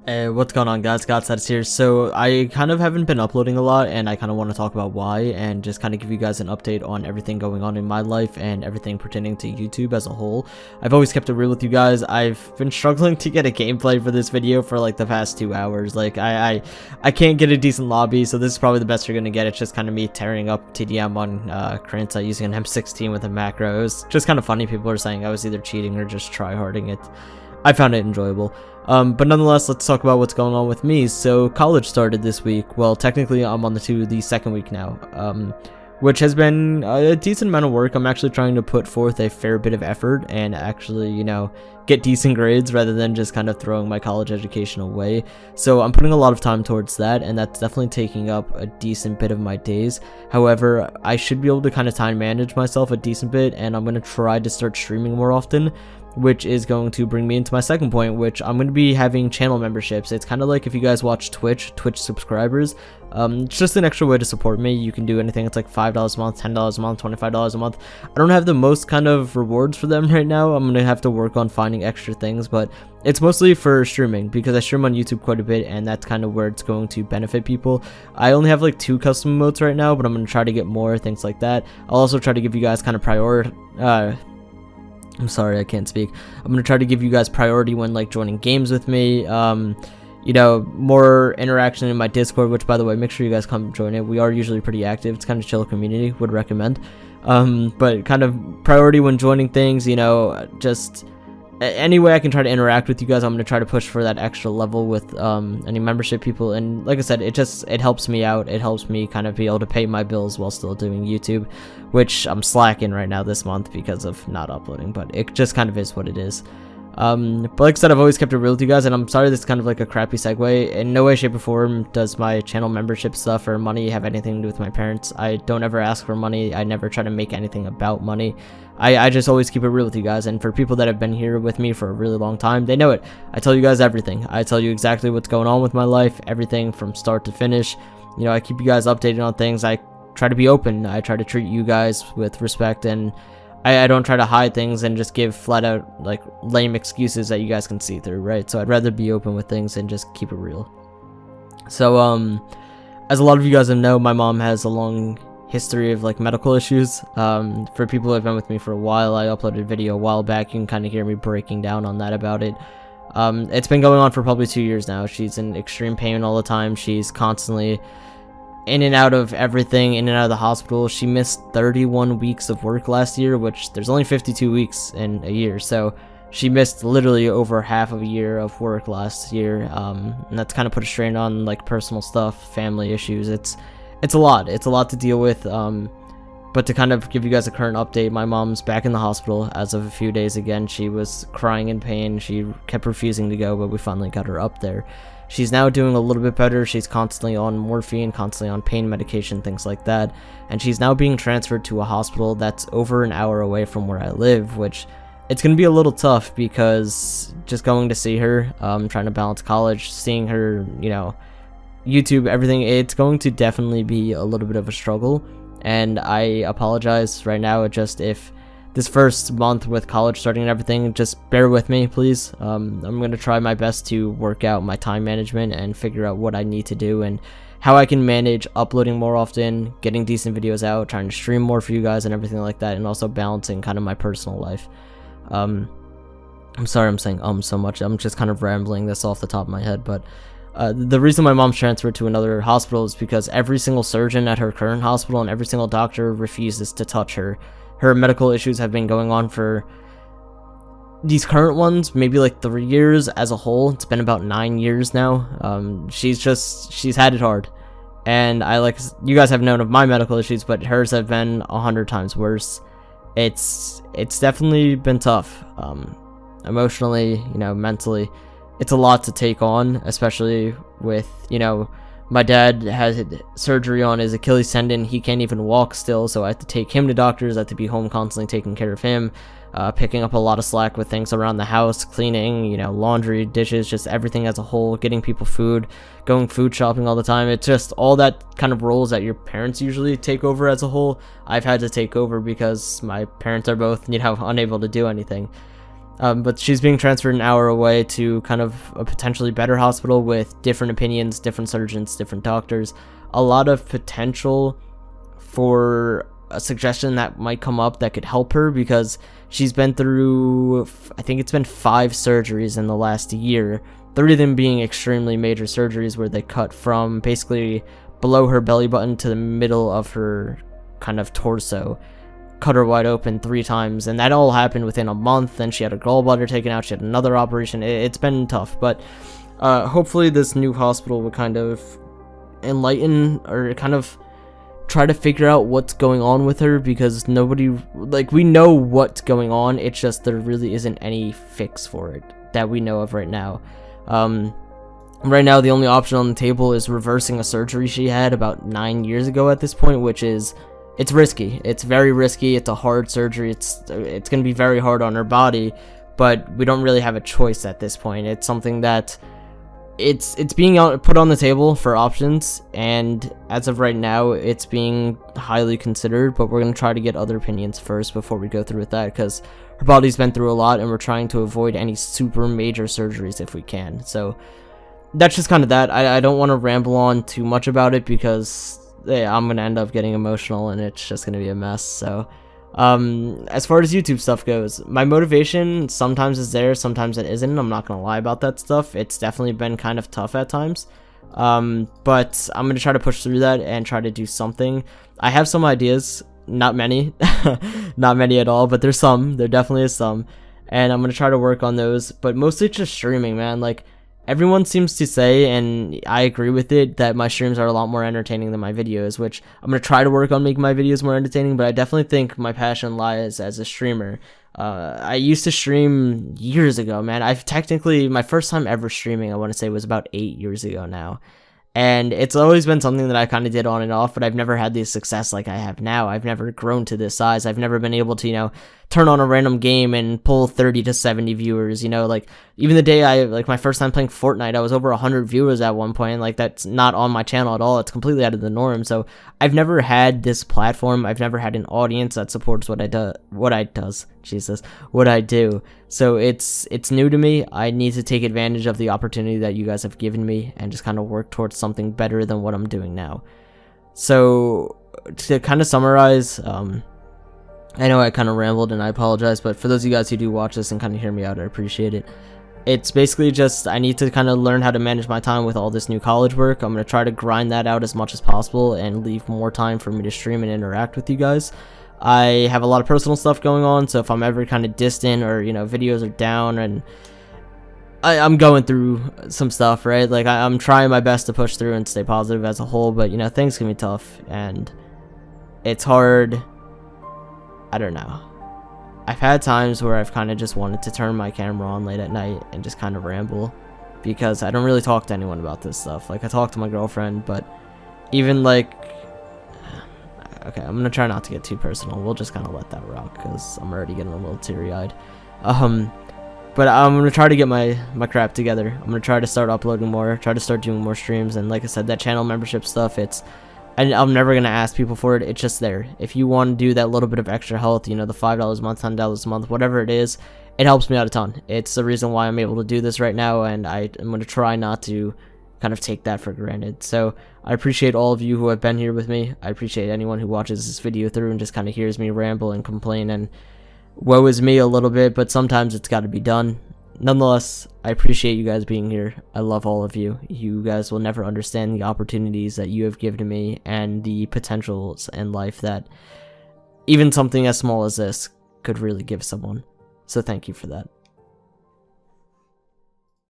Hey, what's going on, guys? Godstatus here. So I kind of haven't been uploading a lot, and I kind of want to talk about why and just kind of give you guys an update on everything going on in my life and everything pertaining to YouTube as a whole. I've always kept it real with you guys. I've been struggling to get a gameplay for this video for like the past 2 hours. Like I can't get a decent lobby, so this is probably the best you're gonna get. It's just kind of me tearing up TDM on Kranta using an M16 with a macro. It was just kind of funny. People are saying I was either cheating or just tryharding it. I found it enjoyable. But nonetheless, let's talk about what's going on with me. So college started this week. Well, technically I'm on the second week now, which has been a decent amount of work. I'm actually trying to put forth a fair bit of effort and actually, get decent grades rather than just kind of throwing my college education away. So I'm putting a lot of time towards that, and that's definitely taking up a decent bit of my days. However, I should be able to kind of time manage myself a decent bit, and I'm going to try to start streaming more often, which is going to bring me into my second point, which I'm going to be having channel memberships. It's kind of like if you guys watch Twitch subscribers, it's just an extra way to support me. You can do anything. It's like $5 a month, $10 a month, $25 a month. I don't have the most kind of rewards for them right now. I'm going to have to work on finding extra things, but it's mostly for streaming because I stream on YouTube quite a bit, and that's kind of where it's going to benefit people. I only have like 2 custom emotes right now, but I'm going to try to get more, things like that. I'll also try to give you guys kind of I'm sorry, I can't speak. I'm going to try to give you guys priority when like joining games with me. More interaction in my Discord, which by the way, make sure you guys come join it. We are usually pretty active. It's kind of chill community, would recommend. But kind of priority when joining things, just any way I can try to interact with you guys. I'm going to try to push for that extra level with any membership people, and like I said, it helps me out. It helps me kind of be able to pay my bills while still doing YouTube, which I'm slacking right now this month because of not uploading, but it just kind of is what it is. But like I said, I've always kept it real with you guys, and I'm sorry this is kind of like a crappy segue. In no way, shape, or form does my channel membership stuff or money have anything to do with my parents. I don't ever ask for money. I never try to make anything about money. I just always keep it real with you guys, and for people that have been here with me for a really long time, they know it. I tell you guys everything. I tell you exactly what's going on with my life, everything from start to finish. I keep you guys updated on things. I try to be open. I try to treat you guys with respect, and I don't try to hide things and just give flat out like lame excuses that you guys can see through, right? So I'd rather be open with things and just keep it real. So as a lot of you guys know, my mom has a long history of like medical issues. For people who have been with me for a while, I uploaded a video a while back. You can kind of hear me breaking down on that about it. It's been going on for probably 2 years now. She's in extreme pain all the time. She's constantly in and out of everything, in and out of the hospital. She missed 31 weeks of work last year, which there's only 52 weeks in a year, so she missed literally over half of a year of work last year, and that's kind of put a strain on like personal stuff, family issues. It's a lot to deal with. But to kind of give you guys a current update, my mom's back in the hospital as of a few days again. She was crying in pain. She kept refusing to go, but we finally got her up there. She's now doing a little bit better. She's constantly on morphine, constantly on pain medication, things like that. And she's now being transferred to a hospital that's over an hour away from where I live, which it's going to be a little tough because just going to see her, trying to balance college, seeing her, YouTube, everything, it's going to definitely be a little bit of a struggle. And I apologize right now. If this first month with college starting and everything, just bear with me, please. I'm going to try my best to work out my time management and figure out what I need to do and how I can manage uploading more often, getting decent videos out, trying to stream more for you guys and everything like that, and also balancing kind of my personal life. I'm sorry I'm saying so much. I'm just kind of rambling this off the top of my head, but the reason my mom's transferred to another hospital is because every single surgeon at her current hospital and every single doctor refuses to touch her. Her medical issues have been going on for these current ones, maybe like 3 years as a whole. It's been about 9 years now. She's had it hard. And you guys have known of my medical issues, but hers have been 100 times worse. It's definitely been tough. Emotionally, mentally. It's a lot to take on, especially with, my dad had surgery on his Achilles tendon. He can't even walk still, so I have to take him to doctors. I have to be home constantly taking care of him, picking up a lot of slack with things around the house, cleaning, laundry, dishes, just everything as a whole, getting people food, going food shopping all the time. It's just all that kind of roles that your parents usually take over as a whole. I've had to take over because my parents are both, unable to do anything. But she's being transferred an hour away to kind of a potentially better hospital with different opinions, different surgeons, different doctors, a lot of potential for a suggestion that might come up that could help her, because she's been through, I think it's been 5 surgeries in the last year, 3 of them being extremely major surgeries where they cut from basically below her belly button to the middle of her kind of torso, cut her wide open 3 times, and that all happened within a month. And she had a gallbladder taken out, she had another operation. It's been tough, but hopefully this new hospital would kind of enlighten, or kind of try to figure out what's going on with her, because nobody, like, we know what's going on, it's just there really isn't any fix for it that we know of right now. Right now the only option on the table is reversing a surgery she had about 9 years ago at this point, which is, it's risky. It's very risky. It's a hard surgery. It's going to be very hard on her body, but we don't really have a choice at this point. It's something that it's being put on the table for options, and as of right now it's being highly considered, but we're going to try to get other opinions first before we go through with that, because her body's been through a lot and we're trying to avoid any super major surgeries if we can. So that's just kind of that. I don't want to ramble on too much about it, because I'm gonna end up getting emotional and it's just gonna be a mess. So as far as YouTube stuff goes, my motivation sometimes is there, sometimes it isn't. I'm not gonna lie about that stuff. It's definitely been kind of tough at times, but I'm gonna try to push through that and try to do something. I have some ideas, not many not many at all, but there's some. There definitely is some, and I'm gonna try to work on those, but mostly just streaming, man. Like, everyone seems to say, and I agree with it, that my streams are a lot more entertaining than my videos, which I'm going to try to work on making my videos more entertaining, but I definitely think my passion lies as a streamer. I used to stream years ago, man. My first time ever streaming, I want to say, was about 8 years ago now. And it's always been something that I kind of did on and off, but I've never had the success like I have now. I've never grown to this size. I've never been able to, turn on a random game and pull 30 to 70 viewers, like, even the day my first time playing Fortnite, I was over 100 viewers at one point. Like, that's not on my channel at all. It's completely out of the norm. So I've never had this platform. I've never had an audience that supports what I do. So it's new to me. I need to take advantage of the opportunity that you guys have given me and just kind of work towards something better than what I'm doing now. So to kind of summarize, I know I kind of rambled and I apologize, but for those of you guys who do watch this and kind of hear me out, I appreciate it. It's basically just, I need to kind of learn how to manage my time with all this new college work. I'm going to try to grind that out as much as possible and leave more time for me to stream and interact with you guys. I have a lot of personal stuff going on, so if I'm ever kind of distant, or videos are down, and I'm going through some stuff, right? Like, I'm trying my best to push through and stay positive as a whole, but things can be tough and it's hard. I don't know. I've had times where I've kind of just wanted to turn my camera on late at night and just kind of ramble, because I don't really talk to anyone about this stuff. Like, I talk to my girlfriend, but even okay, I'm gonna try not to get too personal. We'll just kind of let that rock, because I'm already getting a little teary-eyed. But I'm gonna try to get my crap together. I'm gonna try to start uploading more, try to start doing more streams, and like I said, that channel membership stuff, I'm never going to ask people for it. It's just there. If you want to do that little bit of extra help, the $5 a month, $10 a month, whatever it is, it helps me out a ton. It's the reason why I'm able to do this right now, and I'm going to try not to kind of take that for granted. So I appreciate all of you who have been here with me. I appreciate anyone who watches this video through and just kind of hears me ramble and complain and woe is me a little bit, but sometimes it's got to be done. Nonetheless, I appreciate you guys being here. I love all of you. You guys will never understand the opportunities that you have given to me and the potentials in life that even something as small as this could really give someone. So thank you for that.